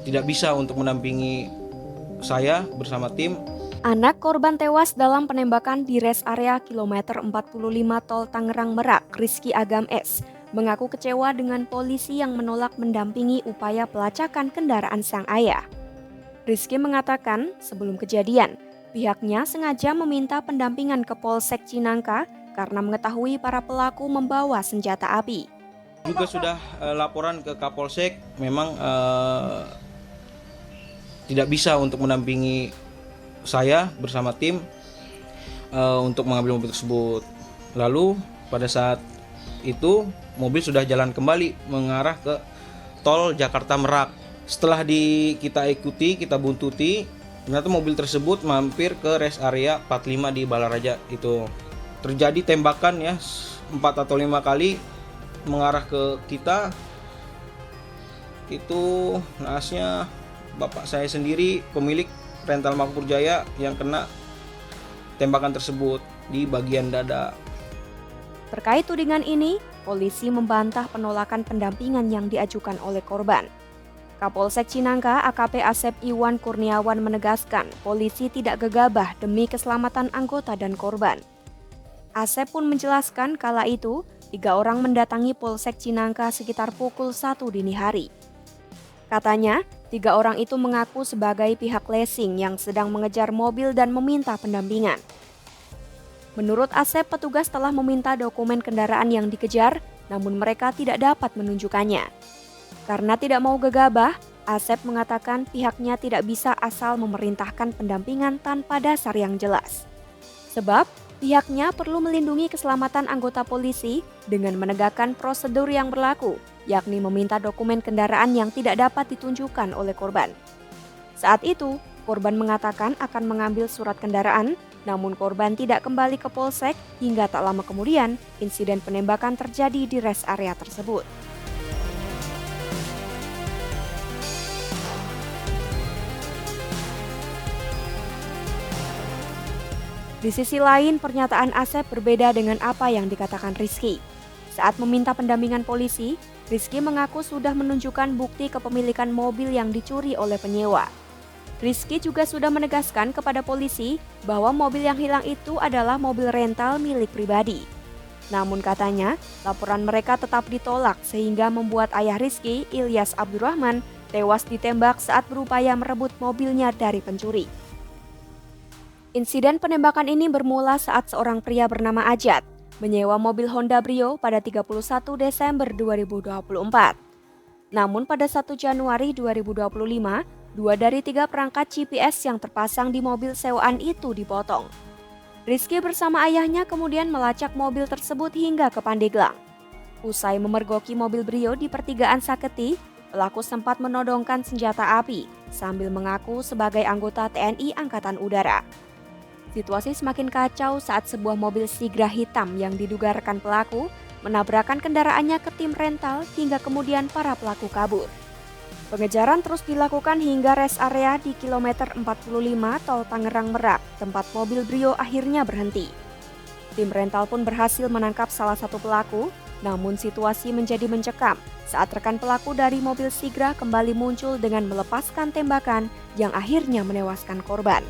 tidak bisa untuk mendampingi saya bersama tim. Anak korban tewas dalam penembakan di rest area kilometer 45 Tol Tangerang Merak, Rizky Agam S, mengaku kecewa dengan polisi yang menolak mendampingi upaya pelacakan kendaraan sang ayah. Rizky mengatakan sebelum kejadian, pihaknya sengaja meminta pendampingan ke Polsek Cinangka karena mengetahui para pelaku membawa senjata api. Juga sudah laporan ke Kapolsek, memang tidak bisa untuk mendampingi saya bersama tim untuk mengambil mobil tersebut. Lalu pada saat itu mobil sudah jalan kembali mengarah ke tol Jakarta Merak. Setelah kita ikuti, kita buntuti, ternyata mobil tersebut mampir ke rest area 45 di Balaraja. Itu terjadi tembakan ya 4 atau 5 kali mengarah ke kita. Itu naasnya bapak saya sendiri, pemilik rental Makmur Jaya, yang kena tembakan tersebut di bagian dada. Terkait tudingan ini, polisi membantah penolakan pendampingan yang diajukan oleh korban. Kapolsek Cinangka AKP Asep Iwan Kurniawan menegaskan polisi tidak gegabah demi keselamatan anggota dan korban. Asep pun menjelaskan kala itu 3 orang mendatangi Polsek Cinangka sekitar pukul 1 dini hari. Katanya, 3 orang itu mengaku sebagai pihak leasing yang sedang mengejar mobil dan meminta pendampingan. Menurut Asep, petugas telah meminta dokumen kendaraan yang dikejar, namun mereka tidak dapat menunjukkannya. Karena tidak mau gegabah, Asep mengatakan pihaknya tidak bisa asal memerintahkan pendampingan tanpa dasar yang jelas. Sebab, pihaknya perlu melindungi keselamatan anggota polisi dengan menegakkan prosedur yang berlaku, yakni meminta dokumen kendaraan yang tidak dapat ditunjukkan oleh korban. Saat itu, korban mengatakan akan mengambil surat kendaraan, namun korban tidak kembali ke polsek hingga tak lama kemudian insiden penembakan terjadi di rest area tersebut. Di sisi lain, pernyataan Asep berbeda dengan apa yang dikatakan Rizky. Saat meminta pendampingan polisi, Rizky mengaku sudah menunjukkan bukti kepemilikan mobil yang dicuri oleh penyewa. Rizky juga sudah menegaskan kepada polisi bahwa mobil yang hilang itu adalah mobil rental milik pribadi. Namun katanya, laporan mereka tetap ditolak sehingga membuat ayah Rizky, Ilyas Abdurrahman, tewas ditembak saat berupaya merebut mobilnya dari pencuri. Insiden penembakan ini bermula saat seorang pria bernama Ajat menyewa mobil Honda Brio pada 31 Desember 2024. Namun pada 1 Januari 2025, 2 dari 3 perangkat GPS yang terpasang di mobil sewaan itu dipotong. Rizky bersama ayahnya kemudian melacak mobil tersebut hingga ke Pandeglang. Usai memergoki mobil Brio di pertigaan Saketi, pelaku sempat menodongkan senjata api sambil mengaku sebagai anggota TNI Angkatan Udara. Situasi semakin kacau saat sebuah mobil Sigra hitam yang diduga rekan pelaku menabrakkan kendaraannya ke tim rental hingga kemudian para pelaku kabur. Pengejaran terus dilakukan hingga rest area di kilometer 45 Tol Tangerang Merak, tempat mobil Brio akhirnya berhenti. Tim rental pun berhasil menangkap salah satu pelaku, namun situasi menjadi mencekam saat rekan pelaku dari mobil Sigra kembali muncul dengan melepaskan tembakan yang akhirnya menewaskan korban.